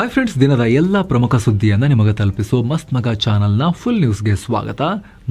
Hi friends, ದಿನದ ಎಲ್ಲ ಪ್ರಮುಖ ಸುದ್ದಿಯನ್ನ ನಿಮಗೆ ತಲುಪಿಸುವ ಮಸ್ತ್ ಮಗ ಚಾನಲ್ನ ಫುಲ್ ನ್ಯೂಸ್ಗೆ ಸ್ವಾಗತ.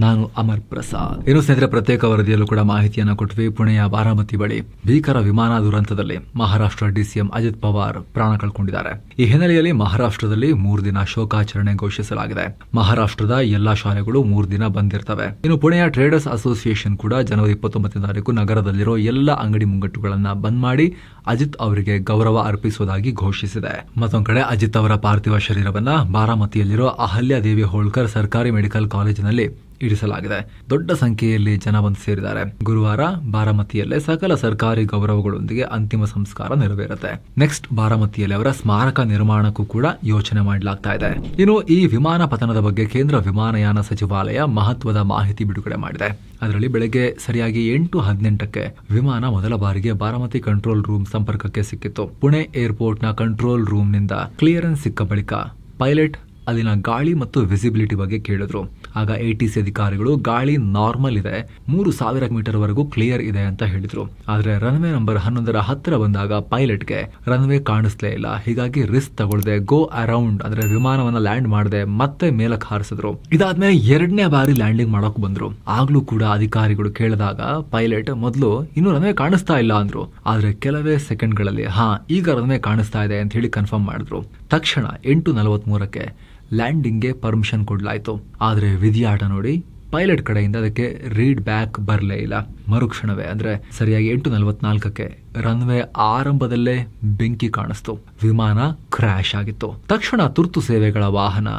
ನಾನು ಅಮರ್ ಪ್ರಸಾದ್. ಇನ್ನು ಸ್ನೇಹಿತರೆ, ಪ್ರತ್ಯೇಕ ವರದಿಯಲ್ಲೂ ಕೂಡ ಮಾಹಿತಿಯನ್ನು ಕೊಟ್ವಿ. ಪುಣೆಯ ಬಾರಾಮತಿ ಬಳಿ ಭೀಕರ ವಿಮಾನ ದುರಂತದಲ್ಲಿ ಮಹಾರಾಷ್ಟ್ರ ಡಿಸಿಎಂ ಅಜಿತ್ ಪವಾರ್ ಪ್ರಾಣ ಕಳ್ಕೊಂಡಿದ್ದಾರೆ. ಈ ಹಿನ್ನೆಲೆಯಲ್ಲಿ ಮಹಾರಾಷ್ಟ್ರದಲ್ಲಿ 3 ದಿನ ಶೋಕಾಚರಣೆ ಘೋಷಿಸಲಾಗಿದೆ. ಮಹಾರಾಷ್ಟ್ರದ ಎಲ್ಲಾ ಶಾಲೆಗಳು 3 ದಿನ ಬಂದಿರ್ತವೆ. ಇನ್ನು ಪುಣೆಯ ಟ್ರೇಡರ್ಸ್ ಅಸೋಸಿಯೇಷನ್ ಕೂಡ ಜನವರಿ 29ನೇ ತಾರೀಕು ನಗರದಲ್ಲಿರೋ ಎಲ್ಲ ಅಂಗಡಿ ಮುಂಗಟ್ಟುಗಳನ್ನ ಬಂದ್ ಮಾಡಿ ಅಜಿತ್ ಅವರಿಗೆ ಗೌರವ ಅರ್ಪಿಸುವುದಾಗಿ ಘೋಷಿಸಿದೆ. ಮತ್ತೊಂದು ಕಡೆ ಅಜಿತ್ ಅವರ ಪಾರ್ಥಿವ ಶರೀರವನ್ನ ಬಾರಾಮತಿಯಲ್ಲಿರೋ ಅಹಲ್ಯಾದೇವಿ ಹೋಳ್ಕರ್ ಸರ್ಕಾರಿ ಮೆಡಿಕಲ್ ಕಾಲೇಜಿನಲ್ಲಿ ಇರಿಸಲಾಗಿದೆ. ದೊಡ್ಡ ಸಂಖ್ಯೆಯಲ್ಲಿ ಜನ ಬಂದು ಸೇರಿದ್ದಾರೆ. ಗುರುವಾರ ಬಾರಾಮತಿಯಲ್ಲೇ ಸಕಲ ಸರ್ಕಾರಿ ಗೌರವಗಳೊಂದಿಗೆ ಅಂತಿಮ ಸಂಸ್ಕಾರ ನೆರವೇರುತ್ತೆ. ನೆಕ್ಸ್ಟ್ ಬಾರಾಮತಿಯಲ್ಲಿ ಅವರ ಸ್ಮಾರಕ ನಿರ್ಮಾಣಕ್ಕೂ ಕೂಡ ಯೋಚನೆ ಮಾಡಲಾಗ್ತಾ ಇದೆ. ಇನ್ನು ಈ ವಿಮಾನ ಪತನದ ಬಗ್ಗೆ ಕೇಂದ್ರ ವಿಮಾನಯಾನ ಸಚಿವಾಲಯ ಮಹತ್ವದ ಮಾಹಿತಿ ಬಿಡುಗಡೆ ಮಾಡಿದೆ. ಅದರಲ್ಲಿ ಬೆಳಗ್ಗೆ ಸರಿಯಾಗಿ 8:18ಕ್ಕೆ ವಿಮಾನ ಮೊದಲ ಬಾರಿಗೆ ಬಾರಾಮತಿ ಕಂಟ್ರೋಲ್ ರೂಮ್ ಸಂಪರ್ಕಕ್ಕೆ ಸಿಕ್ಕಿತ್ತು. ಪುಣೆ ಏರ್ಪೋರ್ಟ್ನ ಕಂಟ್ರೋಲ್ ರೂಮ್ನಿಂದ ಕ್ಲಿಯರೆನ್ಸ್ ಸಿಕ್ಕ ಬಳಿಕ ಪೈಲಟ್ ಅಲ್ಲಿನ ಗಾಳಿ ಮತ್ತು ವಿಸಿಬಿಲಿಟಿ ಬಗ್ಗೆ ಕೇಳಿದ್ರು. ಆಗ ATC ಅಧಿಕಾರಿಗಳು ಗಾಳಿ ನಾರ್ಮಲ್ ಇದೆ, 3000 ಮೀಟರ್ ವರೆಗೂ ಕ್ಲಿಯರ್ ಇದೆ ಅಂತ ಹೇಳಿದ್ರು. ಆದ್ರೆ ರನ್ವೇ ನಂಬರ್ 11ರ ಹತ್ತಿರ ಬಂದಾಗ ಪೈಲಟ್ಗೆ ರನ್ವೇ ಕಾಣಿಸ್ಲೇ ಇಲ್ಲ. ಹೀಗಾಗಿ ರಿಸ್ಕ್ ತಗೊಳ್ಳದೆ ಗೋ ಅರೌಂಡ್ ಅಂದ್ರೆ ವಿಮಾನವನ್ನ ಲ್ಯಾಂಡ್ ಮಾಡದೆ ಮತ್ತೆ ಮೇಲಕ್ಕೆ ಹಾರಿಸಿದ್ರು. ಇದಾದ್ಮೇಲೆ 2ನೇ ಬಾರಿ ಲ್ಯಾಂಡಿಂಗ್ ಮಾಡಕ್ ಬಂದ್ರು. ಆಗ್ಲೂ ಕೂಡ ಅಧಿಕಾರಿಗಳು ಕೇಳಿದಾಗ ಪೈಲಟ್ ಮೊದಲು ಇನ್ನು ರನ್ವೇ ಕಾಣಿಸ್ತಾ ಇಲ್ಲ ಅಂದ್ರು. ಆದ್ರೆ ಕೆಲವೇ ಸೆಕೆಂಡ್ಗಳಲ್ಲಿ ಈಗ ರನ್ವೇ ಕಾಣಿಸ್ತಾ ಇದೆ ಅಂತ ಹೇಳಿ ಕನ್ಫರ್ಮ್ ಮಾಡಿದ್ರು. ತಕ್ಷಣ 8:43ಕ್ಕೆ ಲ್ಯಾಂಡಿಂಗ್ಗೆ ಪರ್ಮಿಷನ್ ಕೊಡ್ಲಾಯ್ತು. ಆದ್ರೆ ವಿಧಿಯಾಟ ನೋಡಿ, ಪೈಲಟ್ ಕಡೆಯಿಂದ ಅದಕ್ಕೆ ರೀಡ್ ಬ್ಯಾಕ್ ಬರಲೇ ಇಲ್ಲ. ಮರುಕ್ಷಣವೇ ಅಂದ್ರೆ ಸರಿಯಾಗಿ 8:44ಕ್ಕೆ ರನ್ವೇ ಆರಂಭದಲ್ಲೇ ಬೆಂಕಿ ಕಾಣಿಸ್ತು. ವಿಮಾನ ಕ್ರ್ಯಾಶ್ ಆಗಿತ್ತು. ತಕ್ಷಣ ತುರ್ತು ಸೇವೆಗಳ ವಾಹನ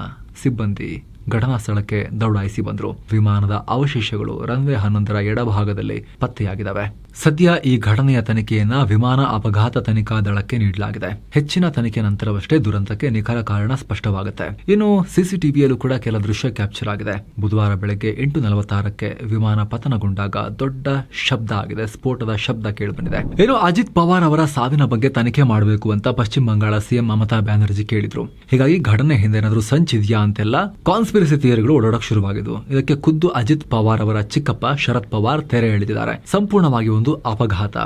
ಸಿಬ್ಬಂದಿ ಘಟನಾ ಸ್ಥಳಕ್ಕೆ ದೌಡಾಯಿಸಿ ಬಂದ್ರು. ವಿಮಾನದ ಅವಶೇಷಗಳು ರನ್ವೇ 11ರ ಎಡಭಾಗದಲ್ಲಿ ಪತ್ತೆಯಾಗಿದ್ದಾವೆ. ಸದ್ಯ ಈ ಘಟನೆಯ ತನಿಖೆಯನ್ನ ವಿಮಾನ ಅಪಘಾತ ತನಿಖಾ ದಳಕ್ಕೆ ನೀಡಲಾಗಿದೆ. ಹೆಚ್ಚಿನ ತನಿಖೆ ನಂತರವಷ್ಟೇ ದುರಂತಕ್ಕೆ ನಿಖರ ಕಾರಣ ಸ್ಪಷ್ಟವಾಗುತ್ತೆ. ಇನ್ನು CCTVಯಲ್ಲೂ ಕೂಡ ಕೆಲ ದೃಶ್ಯ ಕ್ಯಾಪ್ಚರ್ ಆಗಿದೆ. ಬುಧವಾರ ಬೆಳಗ್ಗೆ 8:46ಕ್ಕೆ ವಿಮಾನ ಪತನಗೊಂಡಾಗ ದೊಡ್ಡ ಶಬ್ದ ಆಗಿದೆ, ಸ್ಫೋಟದ ಶಬ್ದ ಕೇಳಿಬಂದಿದೆ. ಇನ್ನು ಅಜಿತ್ ಪವಾರ್ ಅವರ ಸಾವಿನ ಬಗ್ಗೆ ತನಿಖೆ ಮಾಡಬೇಕು ಅಂತ ಪಶ್ಚಿಮ ಬಂಗಾಳ CM ಮಮತಾ ಬ್ಯಾನರ್ಜಿ ಕೇಳಿದ್ರು. ಹೀಗಾಗಿ ಘಟನೆ ಹಿಂದೆ ಏನಾದ್ರೂ ಸಂಚಿದ್ಯಾ ಅಂತೆಲ್ಲ ಕಾನ್ಸ್ಪಿರಸಿ ಥಿಯರಿಗಳು ಓಡಾಡಕ್ ಶುರುವಾಗಿದ್ದು. ಇದಕ್ಕೆ ಖುದ್ದು ಅಜಿತ್ ಪವಾರ್ ಅವರ ಚಿಕ್ಕಪ್ಪ ಶರದ್ ಪವಾರ್ ತೆರೆ ಎಳೆದಿದ್ದಾರೆ. ಸಂಪೂರ್ಣವಾಗಿ ಒಂದು ಅಪಘಾತ,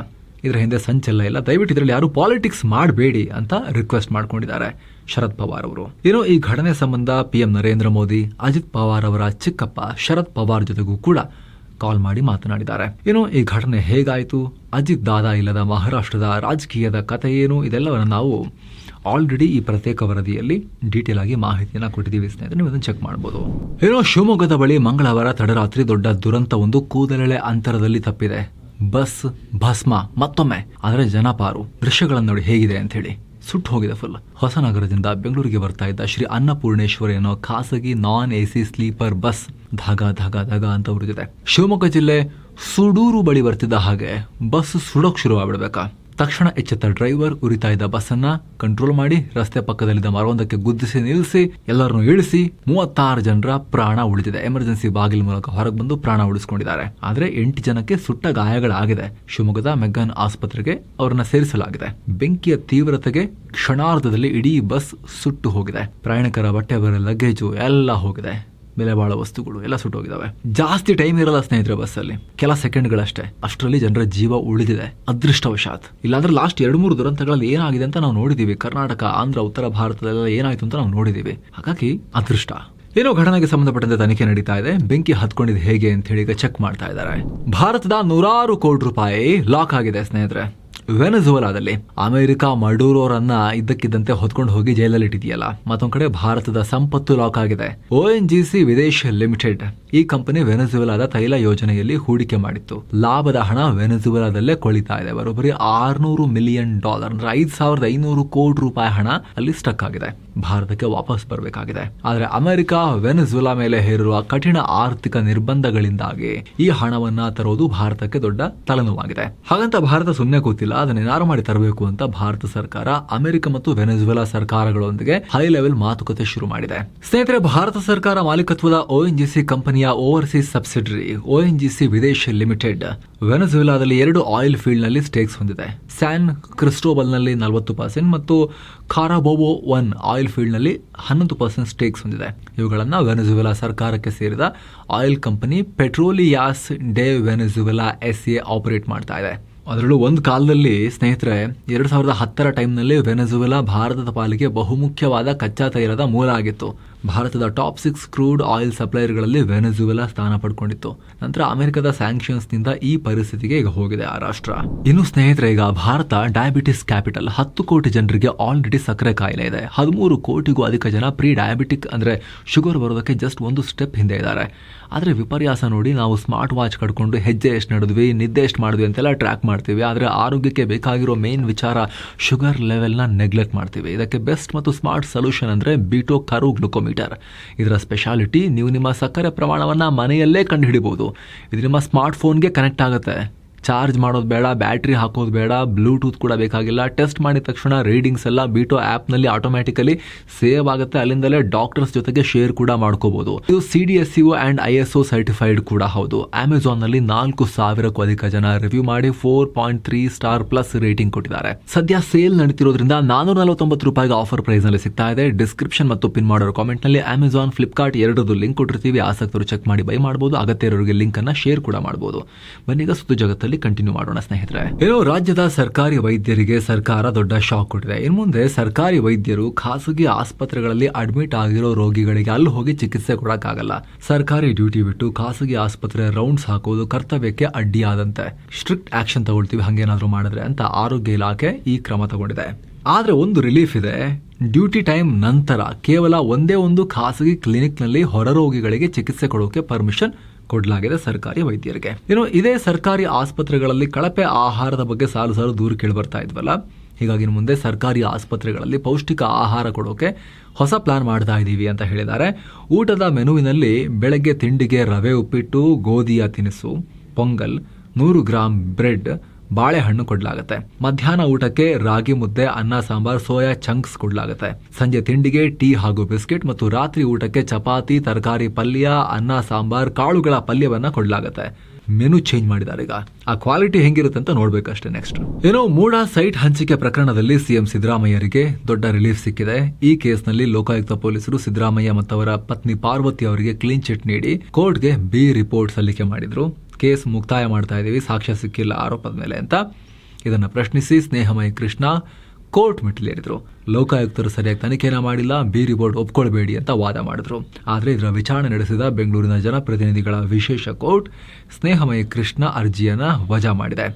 ಇದರ ಹಿಂದೆ ಸಂಚೆಲ್ಲ ಇಲ್ಲ, ದಯವಿಟ್ಟು ಇದರಲ್ಲಿ ಯಾರು ಪಾಲಿಟಿಕ್ಸ್ ಮಾಡಬೇಡಿ ಅಂತ ರಿಕ್ವೆಸ್ಟ್ ಮಾಡ್ಕೊಂಡಿದ್ದಾರೆ ಶರದ್ ಪವಾರ್ ಅವರು. ಇನ್ನು ಈ ಘಟನೆ ಸಂಬಂಧ PM ನರೇಂದ್ರ ಮೋದಿ ಅಜಿತ್ ಪವಾರ್ ಅವರ ಚಿಕ್ಕಪ್ಪ ಶರದ್ ಪವಾರ್ ಜೊತೆಗೂ ಕೂಡ ಕಾಲ್ ಮಾಡಿ ಮಾತನಾಡಿದ್ದಾರೆ. ಇನ್ನು ಈ ಘಟನೆ ಹೇಗಾಯಿತು, ಅಜಿತ್ ದಾದಾ ಇಲ್ಲದ ಮಹಾರಾಷ್ಟ್ರದ ರಾಜಕೀಯದ ಕಥೆ ಏನು, ಇದೆಲ್ಲವನ್ನು ನಾವು ಆಲ್ರೆಡಿ ಈ ಪ್ರತ್ಯೇಕ ವರದಿಯಲ್ಲಿ ಡೀಟೇಲ್ ಆಗಿ ಮಾಹಿತಿಯನ್ನ ಕೊಟ್ಟಿದ್ದೀವಿ ಸ್ನೇಹಿತರೆ, ನೀವು ಅದನ್ನು ಚೆಕ್ ಮಾಡಬಹುದು. ಇನ್ನು ಶಿವಮೊಗ್ಗದ ಬಳಿ ಮಂಗಳವಾರ ತಡರಾತ್ರಿ ದೊಡ್ಡ ದುರಂತ ಒಂದು ಕೂದಲೆಳೆ ಅಂತರದಲ್ಲಿ ತಪ್ಪಿದೆ. ಬಸ್ ಭಸ್ಮ ಮತ್ತೊಮ್ಮೆ, ಆದರೆ ಜನಪಾರು. ದೃಶ್ಯಗಳನ್ನು ನೋಡಿ ಹೇಗಿದೆ ಅಂತ ಹೇಳಿ. ಸುಟ್ಟು ಹೋಗಿದೆ ಫುಲ್. ಹೊಸನಗರದಿಂದ ಬೆಂಗಳೂರಿಗೆ ಬರ್ತಾ ಇದ್ದ ಶ್ರೀ ಅನ್ನಪೂರ್ಣೇಶ್ವರಿ ಅನ್ನೋ ಖಾಸಗಿ ನಾನ್ AC ಸ್ಲೀಪರ್ ಬಸ್ ಧಗ ಧಗ ಧಗ ಅಂತ ಉರಿದಿದೆ. ಶಿವಮೊಗ್ಗ ಜಿಲ್ಲೆ ಸುಡೂರು ಬಳಿ ಬರ್ತಿದ್ದ ಹಾಗೆ ಬಸ್ ಸುಡೋಕ್ ಶುರು ಆಗ್ಬಿಡ್ಬೇಕಾ. ತಕ್ಷಣ ಎಚ್ಚೆತ್ತ ಡ್ರೈವರ್ ಉರಿತಾ ಇದ್ದ ಬಸ್ ಅನ್ನ ಕಂಟ್ರೋಲ್ ಮಾಡಿ ರಸ್ತೆ ಪಕ್ಕದಲ್ಲಿದ್ದ ಮರವೊಂದಕ್ಕೆ ಗುದ್ದಿಸಿ ನಿಲ್ಲಿಸಿ ಎಲ್ಲರನ್ನು ಇಳಿಸಿ 36 ಜನರ ಪ್ರಾಣ ಉಳಿದಿದೆ. ಎಮರ್ಜೆನ್ಸಿ ಬಾಗಿಲು ಮೂಲಕ ಹೊರಗೆ ಬಂದು ಪ್ರಾಣ ಉಳಿಸಿಕೊಂಡಿದ್ದಾರೆ. ಆದ್ರೆ 8 ಜನಕ್ಕೆ ಸುಟ್ಟ ಗಾಯಗಳಾಗಿದೆ. ಶಿವಮೊಗ್ಗದ ಮೆಗ್ಗಾನ್ ಆಸ್ಪತ್ರೆಗೆ ಅವರನ್ನ ಸೇರಿಸಲಾಗಿದೆ. ಬೆಂಕಿಯ ತೀವ್ರತೆಗೆ ಕ್ಷಣಾರ್ಧದಲ್ಲಿ ಇಡೀ ಬಸ್ ಸುಟ್ಟು ಹೋಗಿದೆ. ಪ್ರಯಾಣಿಕರ ಬಟ್ಟೆ ಬರೆ ಲಗೇಜು ಎಲ್ಲ ಹೋಗಿದೆ. ಬೆಲೆ ಬಾಳ ವಸ್ತುಗಳು ಎಲ್ಲ ಸುಟ್ಟೋಗಿದಾವೆ. ಜಾಸ್ತಿ ಟೈಮ್ ಇರಲ್ಲ ಸ್ನೇಹಿತರೆ ಬಸ್ಸಲ್ಲಿ, ಕೆಲ ಸೆಕೆಂಡ್ಗಳಷ್ಟೇ. ಅಷ್ಟರಲ್ಲಿ ಜನರ ಜೀವ ಉಳಿದಿದೆ ಅದೃಷ್ಟವಶಾತ್. ಇಲ್ಲಾಂದ್ರೆ ಲಾಸ್ಟ್ 2-3 ದುರಂತಗಳಲ್ಲಿ ಏನಾಗಿದೆ ಅಂತ ನಾವು ನೋಡಿದೀವಿ. ಕರ್ನಾಟಕ, ಆಂಧ್ರ, ಉತ್ತರ ಭಾರತದಲ್ಲೆಲ್ಲ ಏನಾಯ್ತು ಅಂತ ನಾವು ನೋಡಿದೀವಿ. ಹಾಗಾಗಿ ಅದೃಷ್ಟ. ಏನೋ ಘಟನೆಗೆ ಸಂಬಂಧಪಟ್ಟಂತೆ ತನಿಖೆ ನಡೀತಾ ಇದೆ. ಬೆಂಕಿ ಹತ್ಕೊಂಡಿದ್ದು ಹೇಗೆ ಅಂತ ಹೇಳಿ ಚೆಕ್ ಮಾಡ್ತಾ ಇದ್ದಾರೆ. ಭಾರತದ 100 ಕೋಟಿ ರೂಪಾಯಿ ಲಾಕ್ ಆಗಿದೆ ಸ್ನೇಹಿತರೆ. ವೆನೆಜುವೆಲಾದಲ್ಲಿ ಅಮೆರಿಕ ಮಡೂರೋರನ್ನ ಇದ್ದಕ್ಕಿದ್ದಂತೆ ಹೊತ್ಕೊಂಡು ಹೋಗಿ ಜೈಲಲ್ಲಿ ಇಟ್ಟಿದೆಯಲ್ಲ. ಮತ್ತೊಂದ್ ಕಡೆ ಭಾರತದ ಸಂಪತ್ತು ಲಾಕ್ ಆಗಿದೆ. ONGC ವಿದೇಶ್ ಲಿಮಿಟೆಡ್ ಈ ಕಂಪನಿ ವೆನೆಜುವೆಲಾದ ತೈಲ ಯೋಜನೆಯಲ್ಲಿ ಹೂಡಿಕೆ ಮಾಡಿತ್ತು. ಲಾಭದ ಹಣ ವೆನೆಜುವೆಲಾದಲ್ಲೇ ಕೊಳಿತಾ ಇದೆ. ಬರೋಬ್ಬರಿ $600 ಮಿಲಿಯನ್ ಅಂದ್ರೆ 5500 ಕೋಟಿ ರೂಪಾಯಿ ಹಣ ಅಲ್ಲಿ ಸ್ಟಕ್ ಆಗಿದೆ. ಭಾರತಕ್ಕೆ ವಾಪಸ್ ಬರಬೇಕಾಗಿದೆ. ಆದ್ರೆ ಅಮೆರಿಕ ವೆನೆಜುವೆಲಾ ಮೇಲೆ ಹೇರಿರುವ ಕಠಿಣ ಆರ್ಥಿಕ ನಿರ್ಬಂಧಗಳಿಂದಾಗಿ ಈ ಹಣವನ್ನ ತರೋದು ಭಾರತಕ್ಕೆ ದೊಡ್ಡ ತಲೆನೋವಾಗಿದೆ. ಹಾಗಂತ ಭಾರತ ಸುಮ್ಮನೆ ಕೂತಿಲ್ಲ. ಅದನ್ನೇನಾರು ಮಾಡಿ ತರಬೇಕು ಅಂತ ಭಾರತ ಸರ್ಕಾರ ಅಮೆರಿಕ ಮತ್ತು ವೆನೆಜುವೆಲಾ ಸರ್ಕಾರಗಳೊಂದಿಗೆ ಹೈ ಲೆವೆಲ್ ಮಾತುಕತೆ ಶುರು ಮಾಡಿದೆ. ಸ್ನೇಹಿತರೆ, ಭಾರತ ಸರ್ಕಾರ ಮಾಲೀಕತ್ವದ ONGC ಕಂಪನಿಯ overseas subsidiary ONGC ವಿದೇಶ್ limited ವೆನೆಜುವೆಲಾದಲ್ಲಿ 2 oil field ನಲ್ಲಿ ಸ್ಟೇಕ್ಸ್ ಹೊಂದಿದೆ. ಸ್ಯಾನ್ ಕ್ರಿಸ್ಟೋಬಲ್ ನಲ್ಲಿ 40% ಮತ್ತು ಕಾರಾಬೋಬೋ 1 ಆಯಿಲ್ ಫೀಲ್ಡ್ ನಲ್ಲಿ 11% ಸ್ಟೇಕ್ಸ್ ಹೊಂದಿದೆ. ಇವುಗಳನ್ನ ವೆನೆಜುವೆಲಾ ಸರ್ಕಾರಕ್ಕೆ ಸೇರಿದ ಆಯಿಲ್ ಕಂಪನಿ ಪೆಟ್ರೋಲಿಯಾಸ್ ಡೆ ವೆನೆಜುವೆಲಾ SA ಆಪರೇಟ್ ಮಾಡ್ತಾ ಇದೆ. ಅದರಲ್ಲೂ ಒಂದು ಕಾಲದಲ್ಲಿ ಸ್ನೇಹಿತರೆ 2010 ಟೈಮ್ನಲ್ಲಿ ವೆನೆಜುವೆಲಾ ಭಾರತದ ಪಾಲಿಗೆ ಬಹುಮುಖ್ಯವಾದ ಕಚ್ಚಾ ತೈಲದ ಮೂಲ ಆಗಿತ್ತು. ಭಾರತದ ಟಾಪ್ 6 ಕ್ರೂಡ್ ಆಯಿಲ್ ಸಪ್ಲೈಯರ್ಗಳಲ್ಲಿ ವೆನೆಜುವೆಲಾ ಸ್ಥಾನ ಪಡ್ಕೊಂಡಿತ್ತು. ನಂತರ ಅಮೆರಿಕದ ಸ್ಯಾಂಕ್ಷನ್ಸ್ನಿಂದ ಈ ಪರಿಸ್ಥಿತಿಗೆ ಈಗ ಹೋಗಿದೆ ಆ ರಾಷ್ಟ್ರ. ಇನ್ನು ಸ್ನೇಹಿತರೆ, ಈಗ ಭಾರತ ಡಯಾಬಿಟಿಸ್ ಕ್ಯಾಪಿಟಲ್. 10 ಕೋಟಿ ಜನರಿಗೆ ಆಲ್ರೆಡಿ ಸಕ್ಕರೆ ಕಾಯಿಲೆ ಇದೆ. 13 ಕೋಟಿಗೂ ಅಧಿಕ ಜನ ಪ್ರೀ ಡಯಾಬಿಟಿಕ್ ಅಂದರೆ ಶುಗರ್ ಬರೋದಕ್ಕೆ ಜಸ್ಟ್ ಒಂದು ಸ್ಟೆಪ್ ಹಿಂದೆ ಇದ್ದಾರೆ. ಆದರೆ ವಿಪರ್ಯಾಸ ನೋಡಿ, ನಾವು ಸ್ಮಾರ್ಟ್ ವಾಚ್ ಕಡ್ಕೊಂಡು ಹೆಜ್ಜೆ ಎಷ್ಟು ನಡೆದ್ವಿ, ನಿದ್ದೆ ಎಷ್ಟು ಮಾಡಿದ್ವಿ ಅಂತೆಲ್ಲ ಟ್ರ್ಯಾಕ್ ಮಾಡ್ತೀವಿ. ಆದರೆ ಆರೋಗ್ಯಕ್ಕೆ ಬೇಕಾಗಿರೋ ಮೇನ್ ವಿಚಾರ ಶುಗರ್ ಲೆವೆಲ್ನ ನೆಗ್ಲೆಕ್ಟ್ ಮಾಡ್ತೀವಿ. ಇದಕ್ಕೆ ಬೆಸ್ಟ್ ಮತ್ತು ಸ್ಮಾರ್ಟ್ ಸೊಲ್ಯೂಷನ್ ಅಂದರೆ ಬೀಟೋ ಕರು ಗ್ಲುಕೋಮೀಟರ್. ಇದರ ಸ್ಪೆಷಾಲಿಟಿ, ನೀವು ನಿಮ್ಮ ಸಕ್ಕರೆ ಪ್ರಮಾಣವನ್ನು ಮನೆಯಲ್ಲೇ ಕಂಡುಹಿಡಿಬಹುದು. ಇದು ನಿಮ್ಮ ಸ್ಮಾರ್ಟ್ ಫೋನ್ಗೆ ಕನೆಕ್ಟ್ ಆಗುತ್ತೆ. ಚಾರ್ಜ್ ಮಾಡೋದು ಬೇಡ, ಬ್ಯಾಟ್ರಿ ಹಾಕೋದು ಬೇಡ, ಬ್ಲೂಟೂತ್ ಕೂಡ ಬೇಕಾಗಿಲ್ಲ. ಟೆಸ್ಟ್ ಮಾಡಿದ ತಕ್ಷಣ ರೀಡಿಂಗ್ಸ್ ಎಲ್ಲ ಬೀಟೋ ಆ್ಯಪ್ನಲ್ಲಿ ಆಟೋಮ್ಯಾಟಿಕಲಿ ಸೇವ್ ಆಗುತ್ತೆ. ಅಲ್ಲಿಂದಲೇ ಡಾಕ್ಟರ್ಸ್ ಜೊತೆಗೆ ಶೇರ್ ಕೂಡ ಮಾಡ್ಕೋಬಹುದು. ಇದು CDSCO ಆ್ಯಂಡ್ ISO ಸರ್ಟಿಫೈಡ್ ಕೂಡ ಹೌದು. ಅಮೆಝಾನ್ನಲ್ಲಿ 4,000ಕ್ಕೂ ಅಧಿಕ ಜನ ರಿವ್ಯೂ ಮಾಡಿ 4.3 ಸ್ಟಾರ್ ಪ್ಲಸ್ ರೇಟಿಂಗ್ ಕೊಟ್ಟಿದ್ದಾರೆ. ಸದ್ಯ ಸೇಲ್ ನಡೀತಿರೋದ್ರಿಂದ $449 ಆಫರ್ ಪ್ರೈಸ್ನಲ್ಲಿ ಸಿಗ್ತಾ ಇದೆ. ಡಿಸ್ಕ್ರಿಪ್ಷನ್ ಮತ್ತು ಪಿನ್ ಮಾಡೋರು ಕಾಮೆಂಟ್ನಲ್ಲಿ ಅಮೆಝಾನ್, ಫ್ಲಿಪ್ಕಾರ್ಟ್ ಎರಡರದ್ದು ಲಿಂಕ್ ಕೊಟ್ಟಿರ್ತೀವಿ. ಆಸಕ್ತರು ಚೆಕ್ ಮಾಡಿ ಬೈ ಮಾಡಬಹುದು. ಅಗತ್ಯ ಇರೋರಿಗೆ ಲಿಂಕ್ ಅನ್ನ ಶೇರ್ ಕೂಡ ಮಾಡಬಹುದು. ಬನ್ನೀಗ ಸುದ್ದಿ ಜಗತ್ತಲ್ಲಿ ಕಂಟಿನ್ಯೂ ಮಾಡೋಣ ಸ್ನೇಹಿತರೆ. ಏನೋ ರಾಜ್ಯದ ಸರ್ಕಾರಿ ವೈದ್ಯರಿಗೆ ಸರ್ಕಾರ ದೊಡ್ಡ ಶಾಕ್ ಕೊಟ್ಟಿದೆ. ಇನ್ನು ಮುಂದೆ ಸರ್ಕಾರಿ ವೈದ್ಯರು ಖಾಸಗಿ ಆಸ್ಪತ್ರೆಗಳಲ್ಲಿ ಅಡ್ಮಿಟ್ ಆಗಿರೋ ರೋಗಿಗಳಿಗೆ ಅಲ್ಲಿ ಹೋಗಿ ಚಿಕಿತ್ಸೆ ಕೊಡಕ್ಕಾಗಲ್ಲ. ಸರ್ಕಾರಿ ಡ್ಯೂಟಿ ಬಿಟ್ಟು ಖಾಸಗಿ ಆಸ್ಪತ್ರೆ ರೌಂಡ್ಸ್ ಹಾಕೋದು ಕರ್ತವ್ಯಕ್ಕೆ ಅಡ್ಡಿಯಾದಂತೆ. ಸ್ಟ್ರಿಕ್ಟ್ ಆಕ್ಷನ್ ತಗೊಳ್ತೀವಿ ಹಂಗೇನಾದ್ರೂ ಮಾಡಿದ್ರೆ ಅಂತ ಆರೋಗ್ಯ ಇಲಾಖೆ ಈ ಕ್ರಮ ತಗೊಂಡಿದೆ. ಆದ್ರೆ ಒಂದು ರಿಲೀಫ್ ಇದೆ. ಡ್ಯೂಟಿ ಟೈಮ್ ನಂತರ ಕೇವಲ ಒಂದೇ ಒಂದು ಖಾಸಗಿ ಕ್ಲಿನಿಕ್ನಲ್ಲಿ ಹೊರ ರೋಗಿಗಳಿಗೆ ಚಿಕಿತ್ಸೆ ಕೊಡೋಕೆ ಪರ್ಮಿಷನ್ ಕೊಡಲಾಗಿದೆ ಸರ್ಕಾರಿ ವೈದ್ಯರಿಗೆ. ಇನ್ನು ಇದೇ ಸರ್ಕಾರಿ ಆಸ್ಪತ್ರೆಗಳಲ್ಲಿ ಕಳಪೆ ಆಹಾರದ ಬಗ್ಗೆ ಸಾಲು ದೂರ ಕೇಳಿ ಬರ್ತಾ ಇದ್ವಲ್ಲ. ಹೀಗಾಗಿ ಮುಂದೆ ಸರ್ಕಾರಿ ಆಸ್ಪತ್ರೆಗಳಲ್ಲಿ ಪೌಷ್ಟಿಕ ಆಹಾರ ಕೊಡೋಕೆ ಹೊಸ ಪ್ಲಾನ್ ಮಾಡ್ತಾ ಇದ್ದೀವಿ ಅಂತ ಹೇಳಿದ್ದಾರೆ. ಊಟದ ಮೆನುವಿನಲ್ಲಿ ಬೆಳಗ್ಗೆ ತಿಂಡಿಗೆ ರವೆ ಉಪ್ಪಿಟ್ಟು, ಗೋಧಿಯ ತಿನಿಸು, ಪೊಂಗಲ್, 100 ಗ್ರಾಂ ಬ್ರೆಡ್, ಬಾಳೆಹಣ್ಣು ಕೊಡಲಾಗುತ್ತೆ. ಮಧ್ಯಾಹ್ನ ಊಟಕ್ಕೆ ರಾಗಿ ಮುದ್ದೆ, ಅನ್ನ ಸಾಂಬಾರ್, ಸೋಯಾ ಚಂಕ್ಸ್ ಕೊಡಲಾಗುತ್ತೆ. ಸಂಜೆ ತಿಂಡಿಗೆ ಟೀ ಹಾಗೂ ಬಿಸ್ಕೆಟ್ ಮತ್ತು ರಾತ್ರಿ ಊಟಕ್ಕೆ ಚಪಾತಿ, ತರಕಾರಿ ಪಲ್ಯ, ಅನ್ನ ಸಾಂಬಾರ್, ಕಾಳುಗಳ ಪಲ್ಯವನ್ನ ಕೊಡಲಾಗುತ್ತೆ. ಮೆನು ಚೇಂಜ್ ಮಾಡಿದ್ದಾರೆ. ಈಗ ಆ ಕ್ವಾಲಿಟಿ ಹೆಂಗಿರುತ್ತೆ ಅಂತ ನೋಡ್ಬೇಕಷ್ಟೇ. ನೆಕ್ಸ್ಟ್ ಏನೋ ಮೂಡ ಸೈಟ್ ಹಂಚಿಕೆ ಪ್ರಕರಣದಲ್ಲಿ ಸಿಎಂ ಸಿದ್ದರಾಮಯ್ಯರಿಗೆ ದೊಡ್ಡ ರಿಲೀಫ್ ಸಿಕ್ಕಿದೆ. ಈ ಕೇಸ್ನಲ್ಲಿ ಲೋಕಾಯುಕ್ತ ಪೊಲೀಸರು ಸಿದ್ದರಾಮಯ್ಯ ಮತ್ತು ಅವರ ಪತ್ನಿ ಪಾರ್ವತಿ ಅವರಿಗೆ ಕ್ಲೀನ್ ಚಿಟ್ ನೀಡಿ ಕೋರ್ಟ್ಗೆ ಬಿ ರಿಪೋರ್ಟ್ ಸಲ್ಲಿಕೆ ಮಾಡಿದ್ರು. ಕೇಸ್ ಮುಕ್ತಾಯ ಮಾಡ್ತಾ ಇದ್ದೀವಿ, ಸಾಕ್ಷ್ಯ ಸಿಕ್ಕಿಲ್ಲ ಆರೋಪದ ಮೇಲೆ ಅಂತ. ಇದನ್ನ ಪ್ರಶ್ನಿಸಿ ಸ್ನೇಹಮಯಿ ಕೃಷ್ಣ ಕೋರ್ಟ್ ಮೆಟ್ಟಿಲೇರಿದ್ರು. ಲೋಕಾಯುಕ್ತರು ಸರಿಯಾಗಿ ತನಿಖೆನ ಮಾಡಿಲ್ಲ, ಬಿ ರಿಪೋರ್ಟ್ ಒಪ್ಕೊಳ್ಬೇಡಿ ಅಂತ ವಾದ ಮಾಡಿದ್ರು. ಆದರೆ ಇದರ ವಿಚಾರಣೆ ನಡೆಸಿದ ಬೆಂಗಳೂರಿನ ಜನಪ್ರತಿನಿಧಿಗಳ ವಿಶೇಷ ಕೋರ್ಟ್ ಸ್ನೇಹಮಯಿ ಕೃಷ್ಣ ಅರ್ಜಿಯನ್ನ ವಜಾ ಮಾಡಿದೆ.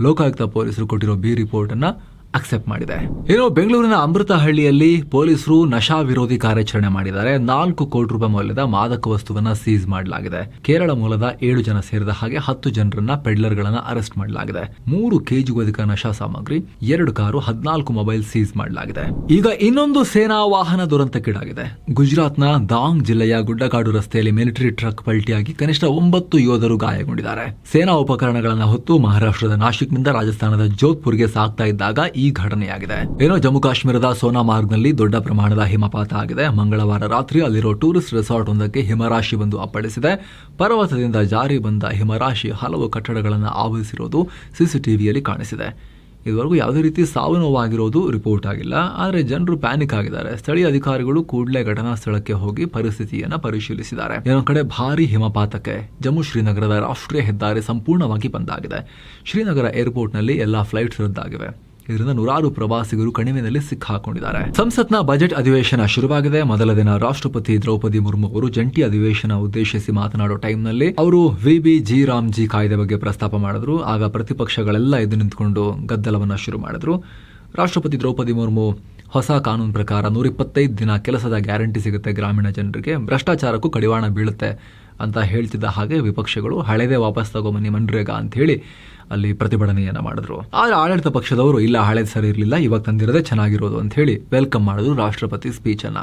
ಲೋಕಾಯುಕ್ತ ಪೊಲೀಸರು ಕೊಟ್ಟಿರೋ ಬಿ ರಿಪೋರ್ಟ್ ಅನ್ನ ಅಕ್ಸೆಪ್ಟ್ ಮಾಡಿದೆ. ಏನೋ ಬೆಂಗಳೂರಿನ ಅಮೃತಹಳ್ಳಿಯಲ್ಲಿ ಪೊಲೀಸರು ನಶಾ ವಿರೋಧಿ ಕಾರ್ಯಾಚರಣೆ ಮಾಡಿದ್ದಾರೆ. 4 ಕೋಟಿ ರೂಪಾಯಿ ಮೌಲ್ಯದ ಮಾದಕ ವಸ್ತುವನ್ನ ಸೀಸ್ ಮಾಡಲಾಗಿದೆ. ಕೇರಳ ಮೂಲದ 7 ಜನ ಸೇರಿದ ಹಾಗೆ 10 ಜನರನ್ನ ಪೆಡ್ಲರ್ಗಳನ್ನ ಅರೆಸ್ಟ್ ಮಾಡಲಾಗಿದೆ. 3 ಕೆಜಿಗೂ ಅಧಿಕ ನಶಾ ಸಾಮಗ್ರಿ, 2 ಕಾರು, 14 ಮೊಬೈಲ್ ಸೀಸ್ ಮಾಡಲಾಗಿದೆ. ಈಗ ಇನ್ನೊಂದು ಸೇನಾ ವಾಹನ ದುರಂತಕ್ಕೀಡಾಗಿದೆ. ಗುಜರಾತ್ನ ದಾಂಗ್ ಜಿಲ್ಲೆಯ ಗುಡ್ಡಗಾಡು ರಸ್ತೆಯಲ್ಲಿ ಮಿಲಿಟರಿ ಟ್ರಕ್ ಪಲ್ಟಿಯಾಗಿ ಕನಿಷ್ಠ 9 ಯೋಧರು ಗಾಯಗೊಂಡಿದ್ದಾರೆ. ಸೇನಾ ಉಪಕರಣಗಳನ್ನು ಹೊತ್ತು ಮಹಾರಾಷ್ಟ್ರದ ನಾಶಿಕ್ನಿಂದ ರಾಜಸ್ಥಾನದ ಜೋಧ್ಪುರ್ಗೆ ಸಾಗ್ತಾ ಇದ್ದಾಗ ಈ ಘಟನೆಯಾಗಿದೆ. ಏನೋ ಜಮ್ಮು ಕಾಶ್ಮೀರದ ಸೋನಾಮಾರ್ಗ್ನಲ್ಲಿ ದೊಡ್ಡ ಪ್ರಮಾಣದ ಹಿಮಪಾತ ಆಗಿದೆ. ಮಂಗಳವಾರ ರಾತ್ರಿ ಅಲ್ಲಿರೋ ಟೂರಿಸ್ಟ್ ರೆಸಾರ್ಟ್ ಒಂದಕ್ಕೆ ಹಿಮರಾಶಿ ಬಂದು ಅಪ್ಪಳಿಸಿದೆ. ಪರ್ವತದಿಂದ ಜಾರಿ ಬಂದ ಹಿಮರಾಶಿ ಹಲವು ಕಟ್ಟಡಗಳನ್ನು ಆವರಿಸಿರೋದು ಸಿಸಿಟಿವಿಯಲ್ಲಿ ಕಾಣಿಸಿದೆ. ಇದುವರೆಗೂ ಯಾವುದೇ ರೀತಿ ಸಾವು ನೋವಾಗಿರೋದು ರಿಪೋರ್ಟ್ ಆಗಿಲ್ಲ. ಆದರೆ ಜನರು ಪ್ಯಾನಿಕ್ ಆಗಿದ್ದಾರೆ. ಸ್ಥಳೀಯ ಅಧಿಕಾರಿಗಳು ಕೂಡಲೇ ಘಟನಾ ಸ್ಥಳಕ್ಕೆ ಹೋಗಿ ಪರಿಸ್ಥಿತಿಯನ್ನು ಪರಿಶೀಲಿಸಿದ್ದಾರೆ. ಇನ್ನೊಂದು ಕಡೆ ಭಾರೀ ಹಿಮಪಾತಕ್ಕೆ ಜಮ್ಮು ಶ್ರೀನಗರದ ರಾಷ್ಟ್ರೀಯ ಹೆದ್ದಾರಿ ಸಂಪೂರ್ಣವಾಗಿ ಬಂದಾಗಿದೆ. ಶ್ರೀನಗರ ಏರ್ಪೋರ್ಟ್ನಲ್ಲಿ ಎಲ್ಲಾ ಫ್ಲೈಟ್ಸ್ ರದ್ದಾಗಿವೆ. ಇದರಿಂದ ನೂರಾರು ಪ್ರವಾಸಿಗರು ಕಣಿವೆಯಲ್ಲಿ ಸಿಕ್ಕಾಕೊಂಡಿದ್ದಾರೆ. ಸಂಸತ್ನ ಬಜೆಟ್ ಅಧಿವೇಶನ ಶುರುವಾಗಿದೆ. ಮೊದಲ ದಿನ ರಾಷ್ಟ್ರಪತಿ ದ್ರೌಪದಿ ಮುರ್ಮು ಅವರು ಜಂಟಿ ಅಧಿವೇಶನ ಉದ್ದೇಶಿಸಿ ಮಾತನಾಡೋ ಟೈಮ್ನಲ್ಲಿ ಅವರು VBG ರಾಮ್ಜಿ ಕಾಯ್ದೆ ಬಗ್ಗೆ ಪ್ರಸ್ತಾಪ ಮಾಡಿದ್ರು. ಆಗ ಪ್ರತಿಪಕ್ಷಗಳೆಲ್ಲ ಎದ್ದು ನಿಂತ್ಕೊಂಡು ಗದ್ದಲವನ್ನ ಶುರು ಮಾಡಿದ್ರು. ರಾಷ್ಟ್ರಪತಿ ದ್ರೌಪದಿ ಮುರ್ಮು ಹೊಸ ಕಾನೂನು ಪ್ರಕಾರ 125 ದಿನ ಕೆಲಸದ ಗ್ಯಾರಂಟಿ ಸಿಗುತ್ತೆ ಗ್ರಾಮೀಣ ಜನರಿಗೆ, ಭ್ರಷ್ಟಾಚಾರಕ್ಕೂ ಕಡಿವಾಣ ಬೀಳುತ್ತೆ ಅಂತ ಹೇಳ್ತಿದ್ದ ಹಾಗೆ ವಿಪಕ್ಷಗಳು ಹಳೆದೇ ವಾಪಸ್ ತಗೊಂಬನ್ನಿ ಮನ್ರೇಗಾ ಅಂತ ಹೇಳಿ ಅಲ್ಲಿ ಪ್ರತಿಭಟನೆಯನ್ನ ಮಾಡಿದ್ರು. ಆದ್ರೆ ಆಡಳಿತ ಪಕ್ಷದವರು ಇಲ್ಲ, ಹಳೇದು ಸರಿ ಇರಲಿಲ್ಲ, ಇವಾಗ ತಂದಿರೋದೇ ಚೆನ್ನಾಗಿರೋದು ಅಂತ ಹೇಳಿ ವೆಲ್ಕಮ್ ಮಾಡಿದ್ರು ರಾಷ್ಟ್ರಪತಿ ಸ್ಪೀಚ್ ಅನ್ನ.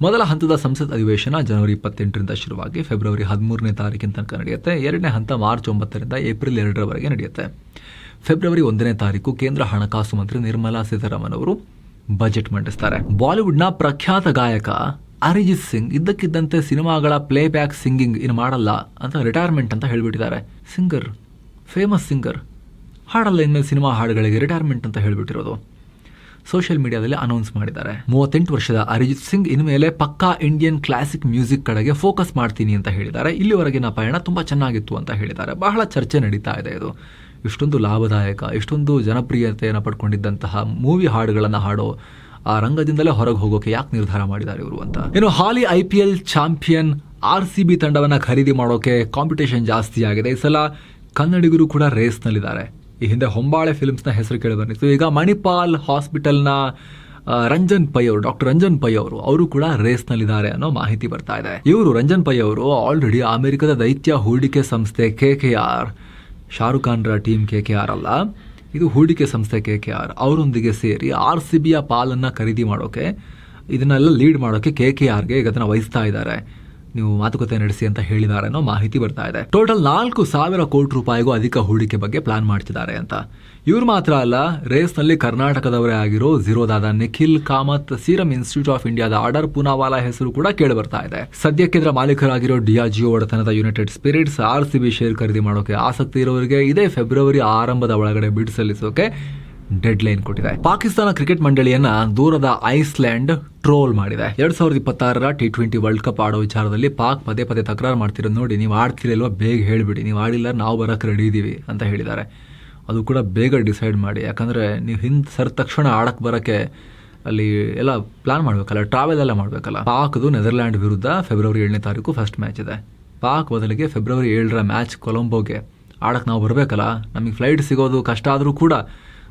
ಮೊದಲ ಹಂತದ ಸಂಸತ್ ಅಧಿವೇಶನ ಜನವರಿ 28ರಿಂದ ಶುರುವಾಗಿ ಫೆಬ್ರವರಿ 13ನೇ ತಾರೀಕಿನ ತನಕ ನಡೆಯುತ್ತೆ. ಎರಡನೇ ಹಂತ ಮಾರ್ಚ್ 9ರಿಂದ ಏಪ್ರಿಲ್ 2ರವರೆಗೆ ನಡೆಯುತ್ತೆ. ಫೆಬ್ರವರಿ 1ನೇ ತಾರೀಕು ಕೇಂದ್ರ ಹಣಕಾಸು ಮಂತ್ರಿ ನಿರ್ಮಲಾ ಸೀತಾರಾಮನ್ ಅವರು ಬಜೆಟ್ ಮಂಡಿಸ್ತಾರೆ. ಬಾಲಿವುಡ್ನ ಪ್ರಖ್ಯಾತ ಗಾಯಕ ಅರಿಜಿತ್ ಸಿಂಗ್ ಇದ್ದಕ್ಕಿದ್ದಂತೆ ಸಿನಿಮಾಗಳ ಪ್ಲೇ ಬ್ಯಾಕ್ ಸಿಂಗಿಂಗ್ ಇನ್ನು ಮಾಡಲ್ಲ ಅಂತ ರಿಟೈರ್ಮೆಂಟ್ ಅಂತ ಹೇಳ್ಬಿಟ್ಟಿದ್ದಾರೆ. ಸಿಂಗರ್, ಫೇಮಸ್ ಸಿಂಗರ್, ಹಾಡಲ್ಲ ಇನ್ಮೇಲೆ ಸಿನಿಮಾ ಹಾಡುಗಳಿಗೆ ರಿಟೈರ್ಮೆಂಟ್ ಅಂತ ಹೇಳ್ಬಿಟ್ಟಿರೋದು ಸೋಷಿಯಲ್ ಮೀಡಿಯಾದಲ್ಲಿ ಅನೌನ್ಸ್ ಮಾಡಿದ್ದಾರೆ. 38 ವರ್ಷದ ಅರಿಜಿತ್ ಸಿಂಗ್ ಇನ್ಮೇಲೆ ಪಕ್ಕಾ ಇಂಡಿಯನ್ ಕ್ಲಾಸಿಕ್ ಮ್ಯೂಸಿಕ್ ಕಡೆಗೆ ಫೋಕಸ್ ಮಾಡ್ತೀನಿ ಅಂತ ಹೇಳಿದ್ದಾರೆ. ಇಲ್ಲಿವರೆಗಿನ ಪಯಣ ತುಂಬಾ ಚೆನ್ನಾಗಿತ್ತು ಅಂತ ಹೇಳಿದ್ದಾರೆ. ಬಹಳ ಚರ್ಚೆ ನಡೀತಾ ಇದೆ ಇದು. ಇಷ್ಟೊಂದು ಲಾಭದಾಯಕ, ಇಷ್ಟೊಂದು ಜನಪ್ರಿಯತೆಯನ್ನು ಪಡ್ಕೊಂಡಿದ್ದಂತಹ ಮೂವಿ ಹಾಡುಗಳನ್ನು ಹಾಡೋ ಆ ರಂಗದಿಂದಲೇ ಹೊರಗೆ ಹೋಗೋಕೆ ಯಾಕೆ ನಿರ್ಧಾರ ಮಾಡಿದ್ದಾರೆ ಇವರು ಅಂತ. ಇನ್ನು ಹಾಲಿ IPL ಚಾಂಪಿಯನ್ RCB ತಂಡವನ್ನ ಖರೀದಿ ಮಾಡೋಕೆ ಕಾಂಪಿಟೇಷನ್ ಜಾಸ್ತಿ ಆಗಿದೆ. ಈ ಸಲ ಕನ್ನಡಿಗರು ಕೂಡ ರೇಸ್ನಲ್ಲಿದ್ದಾರೆ. ಈ ಹಿಂದೆ ಹೊಂಬಾಳೆ ಫಿಲ್ಮ್ಸ್ನ ಹೆಸರು ಕೇಳಿ ಬಂದಿತ್ತು. ಈಗ ಮಣಿಪಾಲ್ ಹಾಸ್ಪಿಟಲ್ನ ಡಾಕ್ಟರ್ ರಂಜನ್ ಪೈ ಅವರು ಕೂಡ ರೇಸ್ನಲ್ಲಿದ್ದಾರೆ ಅನ್ನೋ ಮಾಹಿತಿ ಬರ್ತಾ ಇದೆ. ಇವರು ರಂಜನ್ ಪೈ ಅವರು ಆಲ್ರೆಡಿ ಅಮೆರಿಕದ ದೈತ್ಯ ಹೂಡಿಕೆ ಸಂಸ್ಥೆ KKR, ಶಾರುಖ್ ಖಾನ್ರ ಟೀಮ್ KKR ಅಲ್ಲ, ಇದು ಹೂಡಿಕೆ ಸಂಸ್ಥೆ KKR ಅವರೊಂದಿಗೆ ಸೇರಿ RCBಯ ಪಾಲನ್ನ ಖರೀದಿ ಮಾಡೋಕೆ, ಇದನ್ನೆಲ್ಲ ಲೀಡ್ ಮಾಡೋಕೆ KKRಗೆ ಈಗ ಅದನ್ನ ವಹಿಸ್ತಾ ಇದ್ದಾರೆ. ನೀವು ಮಾತುಕತೆ ನಡೆಸಿ ಅಂತ ಹೇಳಿದ್ದಾರೆ ಅನ್ನೋ ಮಾಹಿತಿ ಬರ್ತಾ ಇದೆ. ಟೋಟಲ್ 4,000 ಕೋಟಿ ರೂಪಾಯಿಗೂ ಅಧಿಕ ಹೂಡಿಕೆ ಬಗ್ಗೆ ಪ್ಲಾನ್ ಮಾಡ್ತಿದ್ದಾರೆ ಅಂತ. ಇವರು ಮಾತ್ರ ಅಲ್ಲ, ರೇಸ್ನಲ್ಲಿ ಕರ್ನಾಟಕದವರೇ ಆಗಿರೋ ಝೀರೋದಾದ Nikhil Kamath, Serum Institute of ಇಂಡಿಯಾದ ಆರ್ಡರ್ ಪೂನಾವಾಲಾ ಹೆಸರು ಕೂಡ ಕೇಳಿ ಬರ್ತಾ ಇದೆ. ಸದ್ಯಕ್ಕೆ ಇದರ ಮಾಲೀಕರಾಗಿರೋ ಡಿಯಾಜಿಯೋ ಒಡೆತನದ ಯುನೈಟೆಡ್ ಸ್ಪಿರಿಟ್ಸ್ RCB ಶೇರ್ ಖರೀದಿ ಮಾಡೋಕೆ ಆಸಕ್ತಿ ಇರೋರಿಗೆ ಇದೇ ಫೆಬ್ರವರಿ ಆರಂಭದ ಒಳಗಡೆ ಬಿಡ್ ಸಲ್ಲಿಸೋಕೆ ಡೆಡ್ ಲೈನ್ ಕೊಟ್ಟಿದೆ. ಪಾಕಿಸ್ತಾನ ಕ್ರಿಕೆಟ್ ಮಂಡಳಿಯನ್ನ ದೂರದ ಐಸ್ಲ್ಯಾಂಡ್ ಟ್ರೋಲ್ ಮಾಡಿದೆ. 2026ರ T20 ವರ್ಲ್ಡ್ ಕಪ್ ಆಡೋ ವಿಚಾರದಲ್ಲಿ ಪಾಕ್ ಪದೇ ಪದೇ ತಕರಾರು ಮಾಡ್ತಿರೋದು ನೋಡಿ, ನೀವು ಆಡ್ತಿರಲ್ವಾ ಬೇಗ ಹೇಳ್ಬಿಡಿ, ನೀವು ಆಡಿಲ್ಲ ನಾವು ಬರಕ್ಕೆ ರೆಡಿ ಇದೀವಿ ಅಂತ ಹೇಳಿದ್ದಾರೆ. ಅದು ಕೂಡ ಬೇಗ ಡಿಸೈಡ್ ಮಾಡಿ, ಯಾಕಂದ್ರೆ ನೀವು ಸರ್ ತಕ್ಷಣ ಆಡಕ್ಕೆ ಬರೋಕ್ಕೆ ಅಲ್ಲಿ ಎಲ್ಲ ಪ್ಲಾನ್ ಮಾಡಬೇಕಲ್ಲ, ಟ್ರಾವೆಲ್ ಎಲ್ಲ ಮಾಡಬೇಕಲ್ಲ. ಪಾಕ್ದು ನೆದರ್ಲ್ಯಾಂಡ್ ವಿರುದ್ಧ ಫೆಬ್ರವರಿ 7ನೇ ತಾರೀಕು ಫಸ್ಟ್ ಮ್ಯಾಚ್ ಇದೆ. ಪಾಕ್ ಬದಲಿಗೆ ಫೆಬ್ರವರಿ 7ರ ಮ್ಯಾಚ್ ಕೊಲಂಬೋಗೆ ಆಡಕ್ಕೆ ನಾವು ಬರಬೇಕಲ್ಲ. ನಮಗೆ ಫ್ಲೈಟ್ ಸಿಗೋದು ಕಷ್ಟ ಆದರೂ ಕೂಡ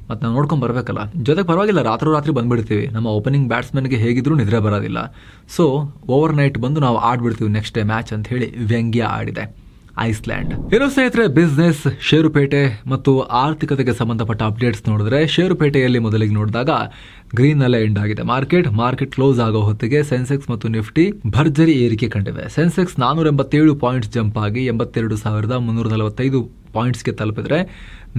ಮತ್ತು ನಾವು ನೋಡ್ಕೊಂಡು ಬರಬೇಕಲ್ಲ. ಜೊತೆಗೆ ಪರವಾಗಿಲ್ಲ, ರಾತ್ರಿ ಬಂದುಬಿಡ್ತೀವಿ. ನಮ್ಮ ಓಪನಿಂಗ್ ಬ್ಯಾಟ್ಸ್ಮನ್ಗೆ ಹೇಗಿದ್ರೂ ನಿದ್ರೆ ಬರೋದಿಲ್ಲ. ಸೊ ಓವರ್ ನೈಟ್ ಬಂದು ನಾವು ಆಡ್ಬಿಡ್ತೀವಿ ನೆಕ್ಸ್ಟ್ ಡೇ ಮ್ಯಾಚ್ ಅಂತ ಹೇಳಿ ವ್ಯಂಗ್ಯ ಆಡಿದೆ ಐಸ್ಲ್ಯಾಂಡ್. ಏನೋ ಸ್ನೇಹಿತರೆ, ಬಿಸ್ನೆಸ್, ಷೇರುಪೇಟೆ ಮತ್ತು ಆರ್ಥಿಕತೆಗೆ ಸಂಬಂಧಪಟ್ಟ ಅಪ್ಡೇಟ್ಸ್ ನೋಡಿದ್ರೆ, ಷೇರುಪೇಟೆಯಲ್ಲಿ ಮೊದಲಿಗೆ ನೋಡಿದಾಗ ಗ್ರೀನ್ ನಲ್ಲೇ ಎಂಡ್ ಆಗಿದೆ ಮಾರ್ಕೆಟ್ ಕ್ಲೋಸ್ ಆಗೋ ಹೊತ್ತಿಗೆ ಸೆನ್ಸೆಕ್ಸ್ ಮತ್ತು ನಿಫ್ಟಿ ಭರ್ಜರಿ ಏರಿಕೆ ಕಂಡಿವೆ. ಸೆನ್ಸೆಕ್ಸ್ 487 ಪಾಯಿಂಟ್ಸ್ ಜಂಪ್ ಆಗಿ 82,345 ಪಾಯಿಂಟ್ಸ್ಗೆ ತಲುಪಿದ್ರೆ,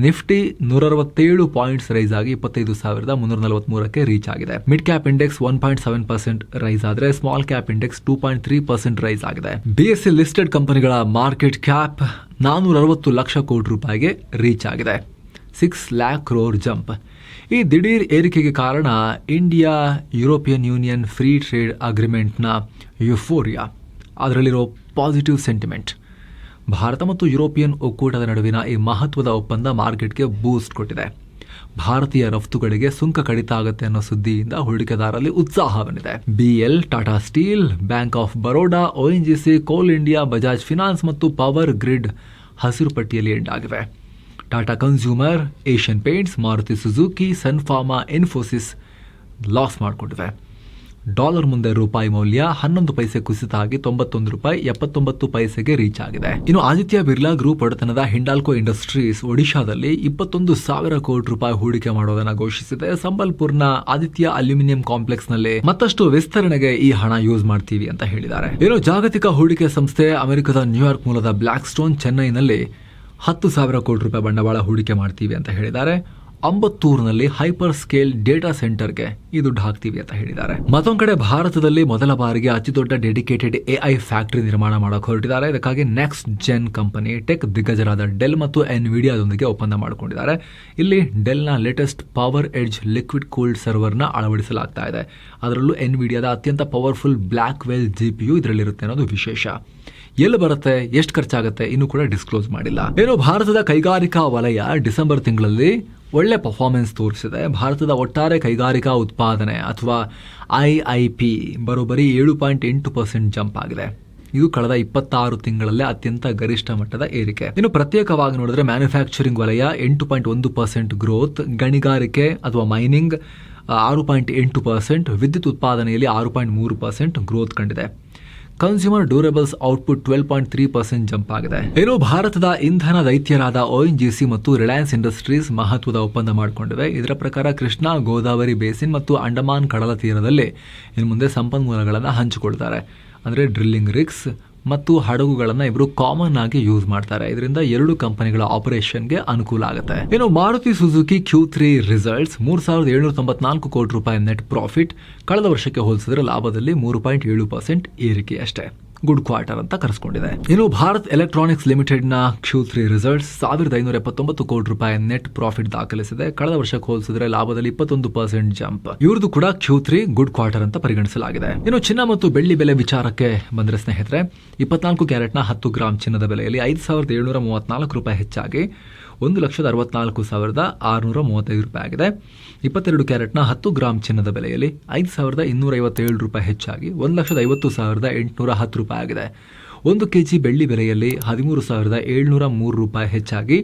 ನಿಫ್ಟಿ 167 ಪಾಯಿಂಟ್ಸ್ ರೈಸ್ ಆಗಿ 25,343ಕ್ಕೆ ರೀಚ್ ಆಗಿದೆ. ಮಿಡ್ ಕ್ಯಾಪ್ ಇಂಡೆಕ್ಸ್ 1.7% ರೈಸ್ ಆದ್ರೆ, ಸ್ಮಾಲ್ ಕ್ಯಾಪ್ ಇಂಡೆಕ್ಸ್ 2.3% ರೈಸ್ ಆಗಿದೆ. BSE ಲಿಸ್ಟೆಡ್ ಕಂಪನಿಗಳ ಮಾರ್ಕೆಟ್ ಕ್ಯಾಪ್ 460 ಲಕ್ಷ ಕೋಟಿ ರೂಪಾಯಿಗೆ ರೀಚ್ ಆಗಿದೆ. 6 lakh crore ಜಂಪ್. ಈ ದಿಢೀರ್ ಏರಿಕೆಗೆ ಕಾರಣ India European Union free trade ಅಗ್ರಿಮೆಂಟ್ನ ಯುಫೋರಿಯಾ, ಅದರಲ್ಲಿರೋ ಪಾಸಿಟಿವ್ ಸೆಂಟಿಮೆಂಟ್. ಭಾರತ ಮತ್ತು ಯುರೋಪಿಯನ್ ಒಕ್ಕೂಟದ ನಡುವಿನ ಈ ಮಹತ್ವದ ಒಪ್ಪಂದ ಮಾರ್ಕೆಟ್ಗೆ ಬೂಸ್ಟ್ ಕೊಟ್ಟಿದೆ. ಭಾರತೀಯ ರಫ್ತುಗಳಿಗೆ ಸುಂಕ ಕಡಿತ ಆಗುತ್ತೆ ಅನ್ನೋ ಸುದ್ದಿಯಿಂದ ಹೂಡಿಕೆದಾರರಲ್ಲಿ ಉತ್ಸಾಹ ಬಂದಿದೆ. BL, Tata Steel, Bank of Baroda, ONGC, Coal India, Bajaj Finance ಮತ್ತು ಪವರ್ ಗ್ರಿಡ್ ಹಸಿರು ಪಟ್ಟಿಯಲ್ಲಿ ಎಂಡ್ ಆಗಿವೆ. Tata Consumer, Asian Paints, Maruti Suzuki, Sun Pharma, Infosys loss ಮಾಡಿಕೊಂಡಿವೆ. ಡಾಲರ್ ಮುಂದೆ ರೂಪಾಯಿ ಮೌಲ್ಯ 11 ಪೈಸೆ ಕುಸಿತ ಆಗಿ $91.79 ರೀಚ್ ಆಗಿದೆ. ಇನ್ನು ಆದಿತ್ಯ ಬಿರ್ಲಾ ಗ್ರೂಪ್ ಒಡೆತನದ ಹಿಂಡಾಲ್ಕೋ ಇಂಡಸ್ಟ್ರೀಸ್ ಒಡಿಶಾದಲ್ಲಿ 21,000 ಕೋಟಿ ರೂಪಾಯಿ ಹೂಡಿಕೆ ಮಾಡೋದನ್ನ ಘೋಷಿಸಿದೆ. ಸಂಬಲ್ಪುರ್ನ ಆದಿತ್ಯ ಅಲ್ಯೂಮಿನಿಯಂ ಕಾಂಪ್ಲೆಕ್ಸ್ ನಲ್ಲಿ ಮತ್ತಷ್ಟು ವಿಸ್ತರಣೆಗೆ ಈ ಹಣ ಯೂಸ್ ಮಾಡ್ತೀವಿ ಅಂತ ಹೇಳಿದ್ದಾರೆ. ಇನ್ನು ಜಾಗತಿಕ ಹೂಡಿಕೆ ಸಂಸ್ಥೆ ಅಮೆರಿಕದ ನ್ಯೂಯಾರ್ಕ್ ಮೂಲದ ಬ್ಲಾಕ್ ಸ್ಟೋನ್ ಚೆನ್ನೈನಲ್ಲಿ 10,000 ಕೋಟಿ ರೂಪಾಯಿ ಬಂಡವಾಳ ಹೂಡಿಕೆ ಮಾಡ್ತೀವಿ ಅಂತ ಹೇಳಿದ್ದಾರೆ. ಅಂಬತ್ತೂರಿನಲ್ಲಿ ಹೈಪರ್ ಸ್ಕೇಲ್ ಡೇಟಾ ಸೆಂಟರ್ಗೆ ಈ ದುಡ್ಡು ಹಾಕ್ತೀವಿ ಅಂತ ಹೇಳಿದ್ದಾರೆ. ಮತ್ತೊಂದು ಕಡೆ ಭಾರತದಲ್ಲಿ ಮೊದಲ ಬಾರಿಗೆ ಅತಿ ದೊಡ್ಡ ಡೆಡಿಕೇಟೆಡ್ AI ಫ್ಯಾಕ್ಟರಿ ನಿರ್ಮಾಣ ಮಾಡಕ್ಕೆ ಹೊರಟಿದ್ದಾರೆ. ಇದಕ್ಕಾಗಿ ನೆಕ್ಸ್ಟ್ ಜೆನ್ ಕಂಪನಿ ಟೆಕ್ ದಿಗ್ಗಜರಾದ ಡೆಲ್ ಮತ್ತು ಎನ್ವಿಡಿಯಾದೊಂದಿಗೆ ಒಪ್ಪಂದ ಮಾಡಿಕೊಂಡಿದ್ದಾರೆ. ಇಲ್ಲಿ ಡೆಲ್ನ latest PowerEdge liquid cooled ಸರ್ವರ್ನ ಅಳವಡಿಸಲಾಗ್ತಾ ಇದೆ. ಅದರಲ್ಲೂ ಎನ್ವಿಡಿಯಾದ ಅತ್ಯಂತ ಪವರ್ಫುಲ್ ಬ್ಲ್ಯಾಕ್ ವೆಲ್ GPU ಇದರಲ್ಲಿರುತ್ತೆ ಅನ್ನೋದು ವಿಶೇಷ. ಎಲ್ಲಿ ಬರುತ್ತೆ, ಎಷ್ಟು ಖರ್ಚಾಗುತ್ತೆ ಇನ್ನೂ ಕೂಡ ಡಿಸ್ಕ್ಲೋಸ್ ಮಾಡಿಲ್ಲ. ಏನೋ ಭಾರತದ ಕೈಗಾರಿಕಾ ವಲಯ ಡಿಸೆಂಬರ್ ತಿಂಗಳಲ್ಲಿ ಒಳ್ಳೆ ಪರ್ಫಾರ್ಮೆನ್ಸ್ ತೋರಿಸಿದೆ. ಭಾರತದ ಒಟ್ಟಾರೆ ಕೈಗಾರಿಕಾ ಉತ್ಪಾದನೆ ಅಥವಾ IIP ಬರೋಬ್ಬರಿ 7.8% ಜಂಪ್ ಆಗಿದೆ. ಇದು ಕಳೆದ 26 ತಿಂಗಳಲ್ಲೇ ಅತ್ಯಂತ ಗರಿಷ್ಠ ಮಟ್ಟದ ಏರಿಕೆ. ಇನ್ನು ಪ್ರತ್ಯೇಕವಾಗಿ ನೋಡಿದ್ರೆ ಮ್ಯಾನುಫ್ಯಾಕ್ಚರಿಂಗ್ ವಲಯ 8.1% ಗ್ರೋತ್, ಗಣಿಗಾರಿಕೆ ಅಥವಾ ಮೈನಿಂಗ್ 6.8%, ವಿದ್ಯುತ್ ಉತ್ಪಾದನೆಯಲ್ಲಿ 6.3% ಗ್ರೋತ್ ಕಂಡಿದೆ. ಕನ್ಸ್ಯೂಮರ್ ಡ್ಯೂರೇಬಲ್ಸ್ ಔಟ್ಪುಟ್ 12.3% ಜಂಪ್ ಆಗಿದೆ. ಏನೋ ಭಾರತದ ಇಂಧನ ದೈತ್ಯರಾದ ONGC ಮತ್ತು ರಿಲಯನ್ಸ್ ಇಂಡಸ್ಟ್ರೀಸ್ ಮಹತ್ವದ ಒಪ್ಪಂದ ಮಾಡಿಕೊಂಡಿವೆ. ಇದರ ಪ್ರಕಾರ ಕೃಷ್ಣಾ ಗೋದಾವರಿ ಬೇಸಿನ್ ಮತ್ತು ಅಂಡಮಾನ್ ಕಡಲ ತೀರದಲ್ಲಿ ಇನ್ನು ಮುಂದೆ ಸಂಪನ್ಮೂಲಗಳನ್ನು ಹಂಚಿಕೊಳ್ತಾರೆ. ಅಂದರೆ ಡ್ರಿಲ್ಲಿಂಗ್ ರಿಗ್ಸ್ ಮತ್ತು ಹಡಗುಗಳನ್ನು ಇವರು ಕಾಮನ್ ಆಗಿ ಯೂಸ್ ಮಾಡ್ತಾರೆ. ಇದರಿಂದ 2 ಕಂಪನಿಗಳ ಆಪರೇಷನ್ಗೆ ಅನುಕೂಲ ಆಗುತ್ತೆ. ಇನ್ನು ಮಾರುತಿ ಸುಜುಕಿ Q3 ರಿಸಲ್ಟ್ಸ್ 3,794 ಕೋಟಿ ರೂಪಾಯಿ ನೆಟ್ ಪ್ರಾಫಿಟ್, ಕಳೆದ ವರ್ಷಕ್ಕೆ ಹೋಲಿಸಿದ್ರೆ ಲಾಭದಲ್ಲಿ 3.7% ಏರಿಕೆ ಅಷ್ಟೇ. ಗುಡ್ ಕ್ವಾರ್ಟರ್ ಅಂತ ಕರೆಸ್ಕೊಂಡಿದೆ. ಇನ್ನು ಭಾರತ್ ಎಲೆಕ್ಟ್ರಾನಿಕ್ಸ್ ಲಿಮಿಟೆಡ್ ನ Q3 ರಿಸಲ್ಟ್ಸ್ 1,579 ಕೋಟಿ ರೂಪಾಯಿ ನೆಟ್ ಪ್ರಾಫಿಟ್ ದಾಖಲಿಸಿದೆ. ಕಳೆದ ವರ್ಷಕ್ಕೆ ಹೋಲಿಸಿದ್ರೆ ಲಾಭದಲ್ಲಿ 21% ಜಂಪ್. ಇವ್ರದ್ದು ಕೂಡ Q3 ಗುಡ್ ಕ್ವಾರ್ಟರ್ ಅಂತ ಪರಿಗಣಿಸಲಾಗಿದೆ. ಇನ್ನು ಚಿನ್ನ ಮತ್ತು ಬೆಳ್ಳಿ ಬೆಲೆ ವಿಚಾರಕ್ಕೆ ಬಂದ್ರೆ ಸ್ನೇಹಿತರೆ, 24 ಕ್ಯಾರೆಟ್ನ 10 ಗ್ರಾಂ ಚಿನ್ನದ ಬೆಲೆಯಲ್ಲಿ 5,734 ರೂಪಾಯಿ ಹೆಚ್ಚಾಗಿ 1,64,635 ರೂಪಾಯಿ ಆಗಿದೆ. 22 ಕ್ಯಾರೆಟ್ನ 10 ಗ್ರಾಂ ಚಿನ್ನದ ಬೆಲೆಯಲ್ಲಿ 5,257 ರೂಪಾಯಿ ಹೆಚ್ಚಾಗಿ 1,50,810 ರೂಪಾಯಿ ಆಗಿದೆ. 1 ಕೆಜಿ ಬೆಳ್ಳಿ ಬೆಲೆಯಲ್ಲಿ 13,703 ರೂಪಾಯಿ ಹೆಚ್ಚಾಗಿ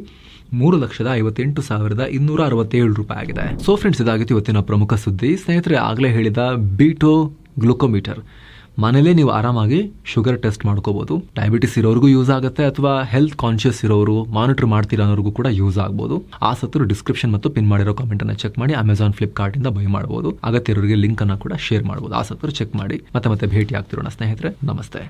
3,58,267 ರೂಪಾಯಿ ಆಗಿದೆ. ಸೊ ಫ್ರೆಂಡ್ಸ್, ಇದಾಗಿತ್ತು ಇವತ್ತಿನ ಪ್ರಮುಖ ಸುದ್ದಿ. ಸ್ನೇಹಿತರೆ, ಆಗಲೇ ಹೇಳಿದ ಬೀಟೋ ಗ್ಲುಕೋಮೀಟರ್ ಮನೇಲೇ ನೀವು ಆರಾಮಾಗಿ ಶುಗರ್ ಟೆಸ್ಟ್ ಮಾಡ್ಕೋಬಹುದು. ಡಯಾಬಿಟಿಸ್ ಇರೋರಿಗೂ ಯೂಸ್ ಆಗುತ್ತೆ, ಅಥವಾ ಹೆಲ್ತ್ ಕಾನ್ಶಿಯಸ್ ಇರೋರು ಮಾನಿಟರ್ ಮಾಡ್ತೀರಾ ಅನ್ನೋರ್ಗೂ ಕೂಡ ಯೂಸ್ ಆಗ್ಬೋದು. ಆಸಕ್ತರು ಡಿಸ್ಕ್ರಿಪ್ಷನ್ ಮತ್ತು ಪಿನ್ ಮಾಡಿರೋ ಕಾಮೆಂಟ್ ಅನ್ನ ಚೆಕ್ ಮಾಡಿ ಅಮೆಜಾನ್, ಫ್ಲಿಪ್ಕಾರ್ಟ್ ಇಂದ ಬೈ ಮಾಡಬಹುದು. ಅಗತ್ಯ ಇರೋರಿಗೆ ಲಿಂಕ್ ಅನ್ನ ಕೂಡ ಶೇರ್ ಮಾಡಬಹುದು. ಆಸಕ್ತರು ಚೆಕ್ ಮಾಡಿ. ಮತ್ತೆ ಭೇಟಿ ಆಗ್ತಿರೋಣ ಸ್ನೇಹಿತರೆ. ನಮಸ್ತೆ.